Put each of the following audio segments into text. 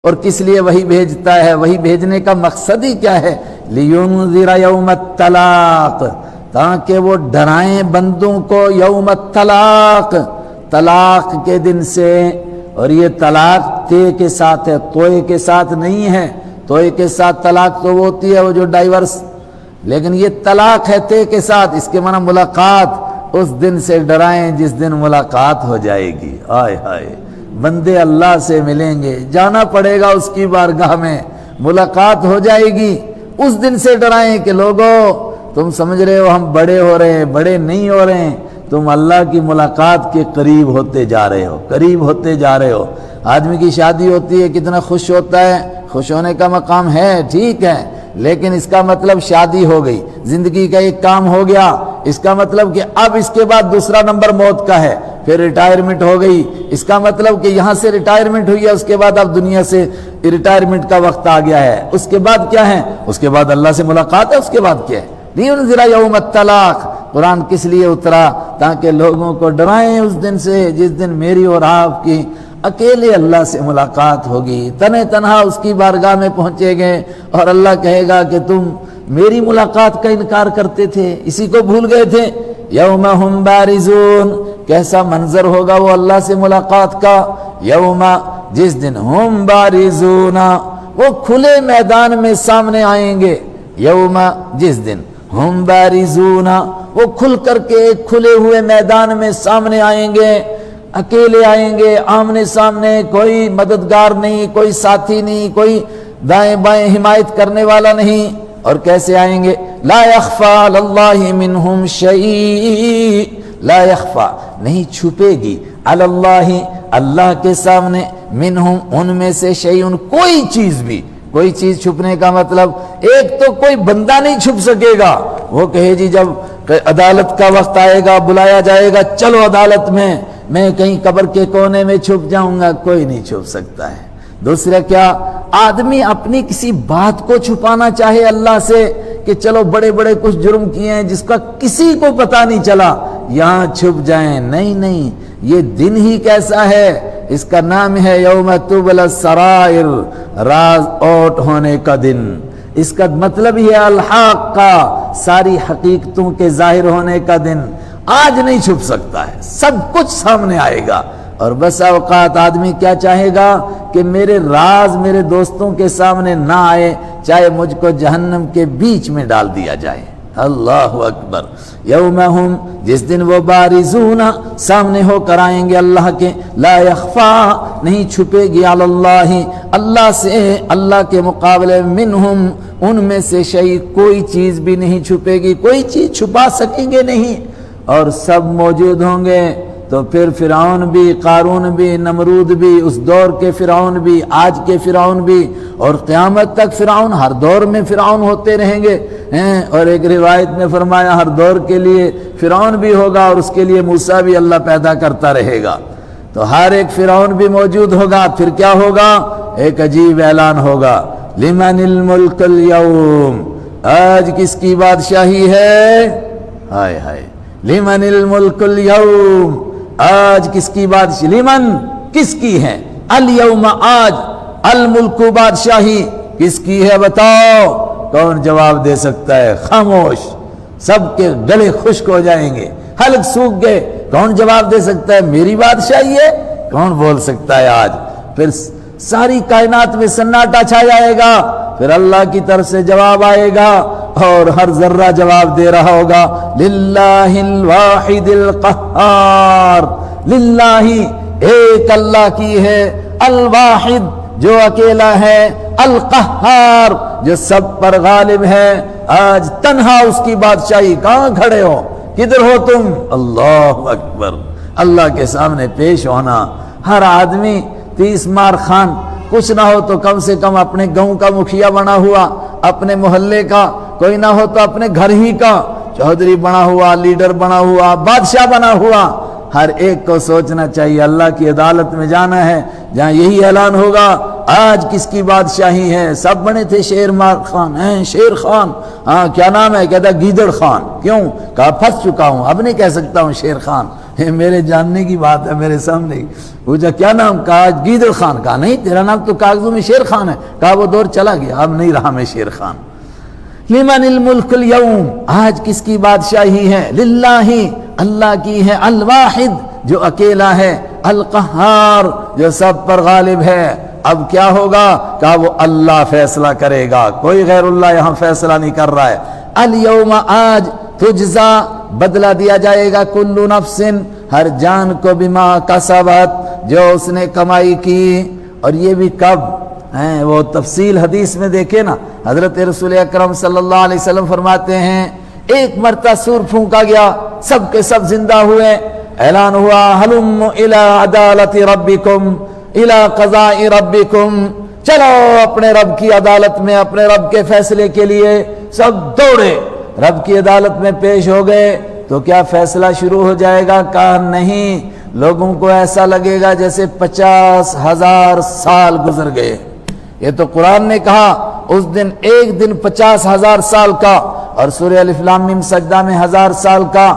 اور کس لیے وہی بھیجتا ہے؟ وہی بھیجنے کا مقصد ہی کیا ہے؟ لِيُنذِرَ يَوْمَ الطَّلَاقِ، تاکہ وہ ڈرائیں بندوں کو یوم الطلاق، طلاق کے دن سے۔ اور یہ طلاق تے کے ساتھ ہے، توئے کے ساتھ نہیں ہے۔ توئے کے ساتھ طلاق تو وہ ہوتی ہے وہ جو ڈائیورس، لیکن یہ طلاق ہے تے کے ساتھ، اس کے معنی ملاقات۔ اس دن سے ڈرائیں جس دن ملاقات ہو جائے گی۔ آئے ہائے، بندے اللہ سے ملیں گے، جانا پڑے گا اس کی بارگاہ میں، ملاقات ہو جائے گی۔ اس دن سے ڈرائیں کہ لوگوں تم سمجھ رہے ہو ہم بڑے ہو رہے ہیں، بڑے نہیں ہو رہے ہیں، تم اللہ کی ملاقات کے قریب ہوتے جا رہے ہو، قریب ہوتے جا رہے ہو۔ آدمی کی شادی ہوتی ہے کتنا خوش ہوتا ہے، خوش ہونے کا مقام ہے، ٹھیک ہے، لیکن اس کا مطلب شادی ہو گئی، زندگی کا ایک کام ہو گیا، اس کا مطلب کہ اب اس کے بعد دوسرا نمبر موت کا ہے، پھر ریٹائرمنٹ ہو گئی، اس کا مطلب کہ یہاں سے ریٹائرمنٹ ہوئی ہے، اس کے بعد اب دنیا سے ریٹائرمنٹ کا وقت آ گیا ہے۔ اس کے بعد کیا ہے؟ اس کے بعد اللہ سے ملاقات ہے، اس کے بعد کیا ہے؟ لِيُنذِرَ يَوْمَ الطَّلَاقِ، قرآن کس لیے اترا؟ تاکہ لوگوں کو ڈرائیں اس دن سے جس دن میری اور آپ کی اکیلے اللہ سے ملاقات ہوگی، تنہا تنہا اس کی بارگاہ میں پہنچے گئے، اور اللہ کہے گا کہ تم میری ملاقات کا انکار کرتے تھے، اسی کو بھول گئے تھے۔ یوم ہم بارزون، کیسا منظر ہوگا وہ اللہ سے ملاقات کا؟ یوم، جس دن ہم بارزون، وہ کھلے میدان میں سامنے آئیں گے۔ یوم، جس دن ہم بارزون، وہ کھل کر کے ایک کھلے ہوئے میدان میں سامنے آئیں گے، اکیلے آئیں گے، آمنے سامنے، کوئی مددگار نہیں، کوئی ساتھی نہیں، کوئی دائیں بائیں حمایت کرنے والا نہیں۔ اور کیسے آئیں گے؟ لا یخفی علی اللہ منہم شیء، لا یخفی، نہیں چھپے گی، علی اللہ، اللہ کے سامنے، منہم، ان میں سے شیء، کوئی چیز بھی۔ کوئی چیز چھپنے کا مطلب ایک تو کوئی بندہ نہیں چھپ سکے گا، وہ کہے جی جب عدالت کا وقت آئے گا بلایا جائے گا چلو عدالت میں کہیں قبر کے کونے میں چھپ جاؤں گا، کوئی نہیں چھپ سکتا ہے۔ دوسرا کیا؟ آدمی اپنی کسی بات کو چھپانا چاہے اللہ سے کہ چلو بڑے بڑے کچھ جرم کیے ہیں جس کا کسی کو پتہ نہیں چلا، یہاں چھپ جائیں، نہیں، یہ دن ہی کیسا ہے، اس کا نام ہے یوم تبلی السرائر، راز اوٹ ہونے کا دن۔ اس کا مطلب یہ الحاق کا، ساری حقیقتوں کے ظاہر ہونے کا دن۔ آج نہیں چھپ سکتا ہے، سب کچھ سامنے آئے گا۔ اور بس اوقات آدمی کیا چاہے گا کہ میرے راز میرے دوستوں کے سامنے نہ آئے، چاہے مجھ کو جہنم کے بیچ میں ڈال دیا جائے۔ اللہ اکبر۔ یوم ہم، جس دن وہ بارزون، سامنے ہو کر آئیں گے اللہ کے، لا یخفا، نہیں چھپے گی، علی اللہ، اللہ سے، اللہ کے مقابلے، منہم، ان میں سے شیء، کوئی چیز بھی نہیں چھپے گی، کوئی چیز چھپا سکیں گے نہیں، اور سب موجود ہوں گے۔ تو پھر فرعون بھی، قارون بھی، نمرود بھی، اس دور کے فرعون بھی، آج کے فرعون بھی، اور قیامت تک فرعون، ہر دور میں فرعون ہوتے رہیں گے۔ اور ایک روایت میں فرمایا ہر دور کے لیے فرعون بھی ہوگا اور اس کے لیے موسیٰ بھی اللہ پیدا کرتا رہے گا۔ تو ہر ایک فرعون بھی موجود ہوگا۔ پھر کیا ہوگا؟ ایک عجیب اعلان ہوگا، لمن الملک اليوم، آج کس کی بادشاہی ہے؟ ہائے ہائے، لمن الملک اليوم، آج کس کی بادشاہی؟ لمن، کس کی ہے؟ الیوم، آج، الملک، بادشاہی کس کی ہے بتاؤ؟ کون جواب دے سکتا ہے؟ خاموش، سب کے گلے خشک ہو جائیں گے، حلق سوکھ گئے۔ کون جواب دے سکتا ہے میری بادشاہی ہے؟ کون بول سکتا ہے آج؟ پھر ساری کائنات میں سناٹا چھا جائے گا، پھر اللہ کی طرف سے جواب آئے گا اور ہر ذرہ جواب دے رہا ہوگا، للہ الواحد القہار، للہ، ایک اللہ کی ہے، الواحد، جو اکیلا ہے، القہار، جو سب پر غالب ہے۔ آج تنہا اس کی بادشاہی، کہاں کھڑے ہو؟ کدھر ہو تم؟ اللہ اکبر۔ اللہ کے سامنے پیش ہونا، ہر آدمی 30 مار خان، کچھ نہ ہو تو کم سے کم اپنے گاؤں کا مکھیا بنا ہوا، اپنے محلے کا، کوئی نہ ہو تو اپنے گھر ہی کا چودھری بنا ہوا، لیڈر بنا ہوا، بادشاہ بنا ہوا۔ ہر ایک کو سوچنا چاہیے اللہ کی عدالت میں جانا ہے جہاں یہی اعلان ہوگا، آج کس کی بادشاہی ہے؟ سب بنے تھے شیر مار خان، ہیں شیر خان، ہاں کیا نام ہے؟ کہتا گیدڑ خان۔ کیوں؟ کہا پھنس چکا ہوں، اب نہیں کہہ سکتا ہوں شیر خان۔ میرے جاننے کی بات ہے، میرے سامنے پوچھا کیا نام؟ کہا گیدڑ خان۔ کہا نہیں، تیرا نام تو کاغذوں میں شیر خان ہے۔ کہا وہ دور چلا گیا، اب نہیں رہا میں شیر خان۔ لمن الملک اليوم، آج کس کی بادشاہی ہے؟ للہ، اللہ کی ہے، الواحد جو اکیلا ہے، القہار جو سب پر غالب ہے۔ اب کیا ہوگا؟ کہا وہ اللہ فیصلہ کرے گا، کوئی غیر اللہ یہاں فیصلہ نہیں کر رہا ہے۔ الیوم، آج، تجزا، بدلہ دیا جائے گا، کل نفس، ہر جان کو، بما کسبت، جو اس نے کمائی کی۔ اور یہ بھی کب ہیں؟ وہ تفصیل حدیث میں دیکھے نا، حضرت رسول اکرم صلی اللہ علیہ وسلم فرماتے ہیں ایک مرتبہ سور پھونکا گیا، سب کے سب زندہ ہوئے، اعلان ہوا ہلم الی عدالت ربکم الی قضاء ربکم، چلو اپنے رب کی عدالت میں، اپنے رب کے فیصلے کے لیے سب دوڑے، رب کی عدالت میں پیش ہو گئے تو کیا فیصلہ شروع ہو جائے گا؟ کہا نہیں، لوگوں کو ایسا لگے گا جیسے 50,000 سال گزر گئے۔ یہ تو قرآن نے کہا اس دن ایک دن 50,000 سال کا، اور سورہ الف لام میم سجدہ میں 1000 سال کا،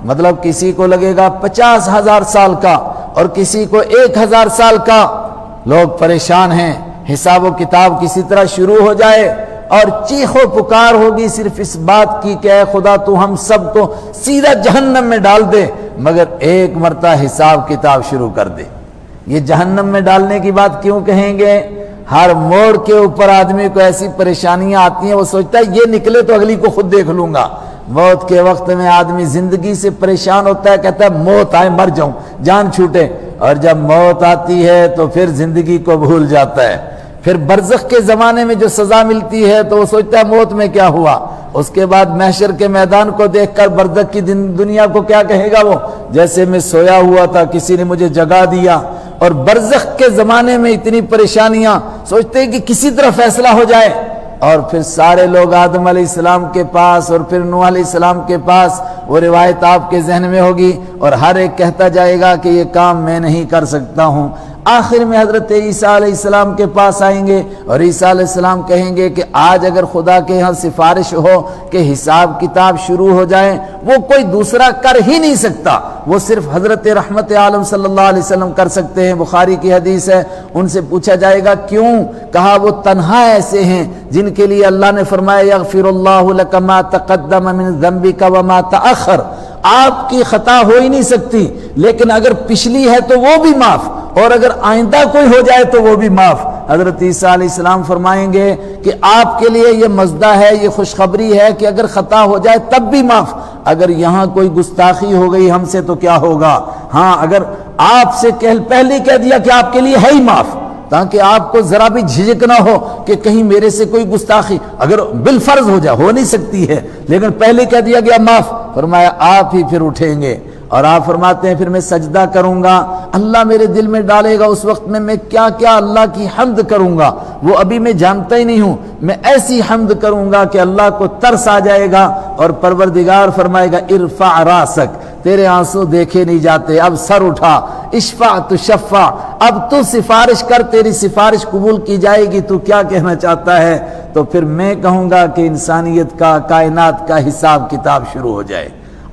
مطلب کسی کو لگے گا 50,000 سال کا اور کسی کو 1000 سال کا۔ لوگ پریشان ہیں، حساب و کتاب کسی طرح شروع ہو جائے اور چیخ و پکار ہوگی صرف اس بات کی کہ اے خدا تو ہم سب کو سیدھا جہنم میں ڈال دے، مگر ایک مرتبہ حساب کتاب شروع کر دے۔ یہ جہنم میں ڈالنے کی بات کیوں کہیں گے؟ ہر موڑ کے اوپر آدمی کو ایسی پریشانیاں آتی ہیں، وہ سوچتا ہے یہ نکلے تو اگلی کو خود دیکھ لوں گا۔ موت کے وقت میں آدمی زندگی سے پریشان ہوتا ہے، کہتا ہے موت آئے مر جاؤں، جان چھوٹے، اور جب موت آتی ہے تو پھر زندگی کو بھول جاتا ہے۔ پھر برزخ کے زمانے میں جو سزا ملتی ہے تو وہ سوچتا ہے موت میں کیا ہوا۔ اس کے بعد محشر کے میدان کو دیکھ کر برزخ کی دنیا کو کیا کہے گا وہ؟ جیسے میں سویا ہوا تھا، کسی نے مجھے جگا دیا۔ اور برزخ کے زمانے میں اتنی پریشانیاں، سوچتے ہیں کہ کسی طرح فیصلہ ہو جائے، اور پھر سارے لوگ آدم علیہ السلام کے پاس اور پھر نوح علیہ السلام کے پاس، وہ روایت آپ کے ذہن میں ہوگی، اور ہر ایک کہتا جائے گا کہ یہ کام میں نہیں کر سکتا ہوں۔ آخر میں حضرت عیسیٰ علیہ السلام کے پاس آئیں گے اور عیسیٰ علیہ السلام کہیں گے کہ آج اگر خدا کے ہاں سفارش ہو کہ حساب کتاب شروع ہو جائے، وہ کوئی دوسرا کر ہی نہیں سکتا، وہ صرف حضرت رحمت عالم صلی اللہ علیہ وسلم کر سکتے ہیں۔ بخاری کی حدیث ہے، ان سے پوچھا جائے گا کیوں؟ کہا وہ تنہا ایسے ہیں جن کے لیے اللہ نے فرمایا یغفر اللہ لک ما تقدم من ذنبک وما تأخر، آپ کی خطا ہو ہی نہیں سکتی، لیکن اگر پچھلی ہے تو وہ بھی معاف، اور اگر آئندہ کوئی ہو جائے تو وہ بھی معاف۔ حضرت عیسیٰ علیہ السلام فرمائیں گے کہ آپ کے لیے یہ مزدہ ہے، یہ خوشخبری ہے کہ اگر خطا ہو جائے تب بھی معاف، اگر یہاں کوئی گستاخی ہو گئی ہم سے تو کیا ہوگا؟ ہاں اگر آپ سے پہلے کہہ دیا کہ آپ کے لیے ہے ہی معاف، تاکہ آپ کو ذرا بھی جھجک نہ ہو کہ کہیں میرے سے کوئی گستاخی اگر بالفرض ہو جائے، ہو نہیں سکتی ہے، لیکن پہلے کہہ دیا گیا معاف، فرمایا آپ ہی پھر اٹھیں گے۔ اور آپ فرماتے ہیں پھر میں سجدہ کروں گا، اللہ میرے دل میں ڈالے گا، اس وقت میں کیا کیا اللہ کی حمد کروں گا وہ ابھی میں جانتا ہی نہیں ہوں، میں ایسی حمد کروں گا کہ اللہ کو ترس آ جائے گا، اور پروردگار فرمائے گا ارفع راسک، تیرے آنسو دیکھے نہیں جاتے، اب سر اٹھا، اشفع تشفع، اب تو سفارش کر، تیری سفارش قبول کی جائے گی، تو کیا کہنا چاہتا ہے؟ تو پھر میں کہوں گا کہ انسانیت کا، کائنات کا حساب کتاب شروع ہو جائے۔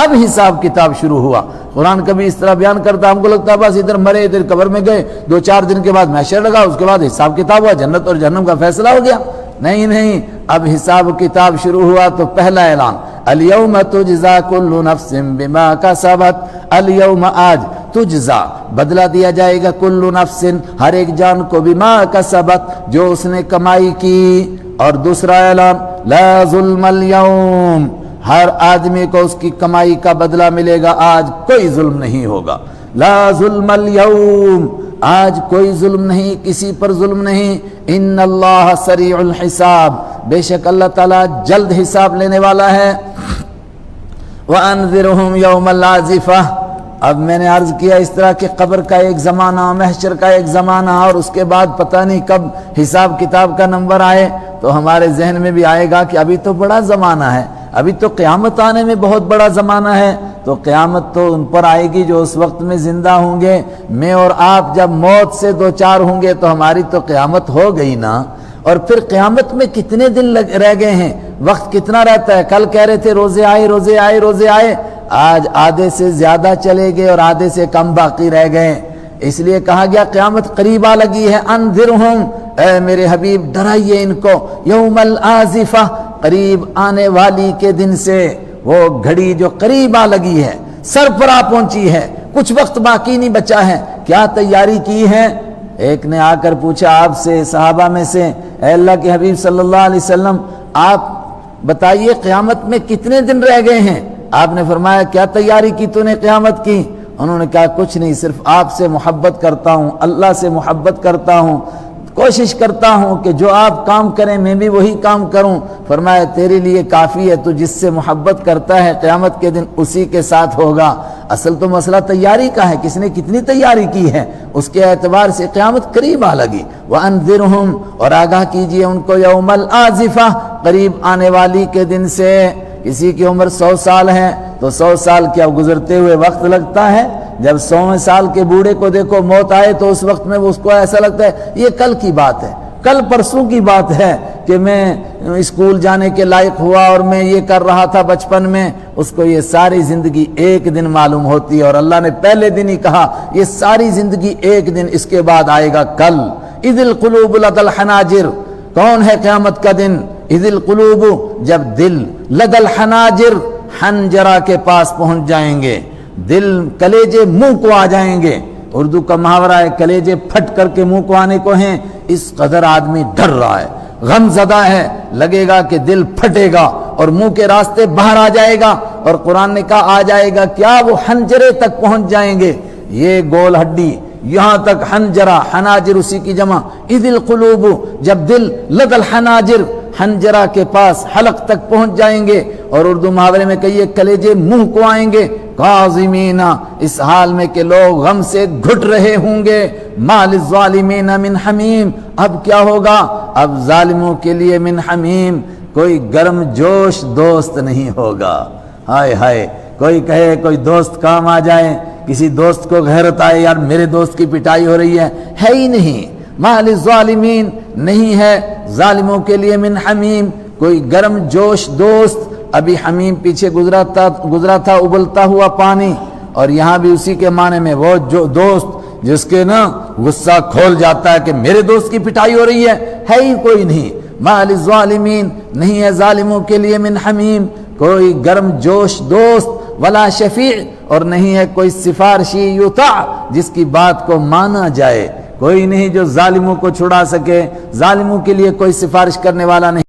اب حساب کتاب شروع ہوا۔ قرآن کبھی اس طرح بیان کرتا، ہم کو لگتا ہے بس ادھر مرے ادھر قبر میں گئے، 2-4 دن کے بعد محشر لگا، اس کے بعد حساب کتاب ہوا، جنت اور جہنم کا فیصلہ ہو گیا۔ نہیں، اب حساب کتاب شروع ہوا تو پہلا اعلان الیوم تجزا کل نفس بما کسبت، الیوم آج تجزا بدلہ دیا جائے گا، کل نفس ہر ایک جان کو، بما کسبت جو اس نے کمائی کی۔ اور دوسرا اعلان لا ظلم اليوم، ہر آدمی کو اس کی کمائی کا بدلہ ملے گا، آج کوئی ظلم نہیں ہوگا۔ لا ظلم اليوم، آج کوئی ظلم نہیں، کسی پر ظلم نہیں۔ ان اللہ سریع الحساب، بے شک اللہ تعالیٰ جلد حساب لینے والا ہے۔ وَأَنذِرْهُمْ يَوْمَ الْعَازِفَةِ، اب میں نے عرض کیا اس طرح کہ قبر کا ایک زمانہ، محشر کا ایک زمانہ، اور اس کے بعد پتہ نہیں کب حساب کتاب کا نمبر آئے، تو ہمارے ذہن میں بھی آئے گا کہ ابھی تو بڑا زمانہ ہے، ابھی تو قیامت آنے میں بہت بڑا زمانہ ہے۔ تو قیامت تو ان پر آئے گی جو اس وقت میں زندہ ہوں گے۔ میں اور آپ جب موت سے دوچار ہوں گے تو ہماری تو قیامت ہو گئی نا۔ اور پھر قیامت میں کتنے دن رہ گئے ہیں، وقت کتنا رہتا ہے؟ کل کہہ رہے تھے روزے آئے روزے آئے روزے آئے، آج آدھے سے زیادہ چلے گئے اور آدھے سے کم باقی رہ گئے، اس لیے کہا گیا قیامت قریب آ لگی ہے، انذرہم، اے میرے حبیب ڈرائیے ان کو، یوم الآزفہ، قریب آنے والی کے دن سے، وہ گھڑی جو قریب آ لگی ہے، سر پر آ پہنچی ہے، کچھ وقت باقی نہیں بچا ہے، کیا تیاری کی ہے؟ ایک نے آ کر پوچھا آپ سے، صحابہ میں سے، اے اللہ کے حبیب صلی اللہ علیہ وسلم، آپ بتائیے قیامت میں کتنے دن رہ گئے ہیں؟ آپ نے فرمایا کیا تیاری کی تو نے قیامت کی؟ انہوں نے کہا کچھ نہیں، صرف آپ سے محبت کرتا ہوں، اللہ سے محبت کرتا ہوں، کوشش کرتا ہوں کہ جو آپ کام کریں میں بھی وہی کام کروں۔ فرمایا تیرے لیے کافی ہے، تو جس سے محبت کرتا ہے قیامت کے دن اسی کے ساتھ ہوگا۔ اصل تو مسئلہ تیاری کا ہے، کس نے کتنی تیاری کی ہے، اس کے اعتبار سے قیامت قریب آ لگی۔ وَأَنذِرْهُمْ، اور آگاہ کیجئے ان کو، یوم الآزفہ، قریب آنے والی کے دن سے۔ کسی کی عمر 100 سال ہے تو 100 سال کیا گزرتے ہوئے وقت لگتا ہے؟ جب 100ویں سال کے بوڑھے کو دیکھو موت آئے تو اس وقت میں اس کو ایسا لگتا ہے یہ کل کی بات ہے، کل پرسوں کی بات ہے کہ میں اسکول جانے کے لائق ہوا اور میں یہ کر رہا تھا بچپن میں۔ اس کو یہ ساری زندگی ایک دن معلوم ہوتی ہے، اور اللہ نے پہلے دن ہی کہا یہ ساری زندگی ایک دن، اس کے بعد آئے گا کل۔ اذ القلوب لدى الحناجر، کون ہے قیامت کا دن؟ اذ القلوب، جب دل، لدى الحناجر، حنجرہ کے پاس پہنچ جائیں گے، دل، کلیجے منہ کو آ جائیں گے۔ اردو کا محاورہ ہے کلیجے پھٹ کر کے منہ کو آنے کو ہیں، اس قدر آدمی ڈر رہا ہے، غم زدہ ہے، لگے گا کہ دل پھٹے گا اور منہ کے راستے باہر آ جائے گا، اور قرآن نے کہا آ جائے گا کیا؟ وہ حنجرے تک پہنچ جائیں گے، یہ گول ہڈی یہاں تک، حنجرہ، حناجر اسی کی جمع۔ اذ القلوب، جب دل، لدى الحناجر، حنجرہ کے پاس، حلق تک پہنچ جائیں گے، اور اردو محاورے میں کہیے کلیجے منہ کو آئیں گے، کاظمین، اس حال میں کہ لوگ غم سے گھٹ رہے ہوں گے، ما للظالمین من حمیم، اب کیا ہوگا؟ اب ظالموں کے لیے من حمیم، کوئی گرم جوش دوست نہیں ہوگا۔ ہائے ہائے، کوئی کہے کوئی دوست کام آ جائے، کسی دوست کو غیرت آئے یار میرے دوست کی پٹائی ہو رہی ہے ہی نہیں، ما للظالمین، نہیں ہے ظالموں کے لیے من حمیم، کوئی گرم جوش دوست۔ ابھی حمیم پیچھے گزرا تھا ابلتا ہوا پانی، اور یہاں بھی اسی کے معنی میں وہ جو دوست جس کے نا غصہ کھول جاتا ہے کہ میرے دوست کی پٹائی ہو رہی ہے ہی کوئی نہیں۔ ما للظالمین، نہیں ہے ظالموں کے لیے من حمیم، کوئی گرم جوش دوست، ولا شفیع، اور نہیں ہے کوئی سفارشی یطاع، جس کی بات کو مانا جائے، کوئی نہیں جو ظالموں کو چھڑا سکے، ظالموں کے لیے کوئی سفارش کرنے والا نہیں۔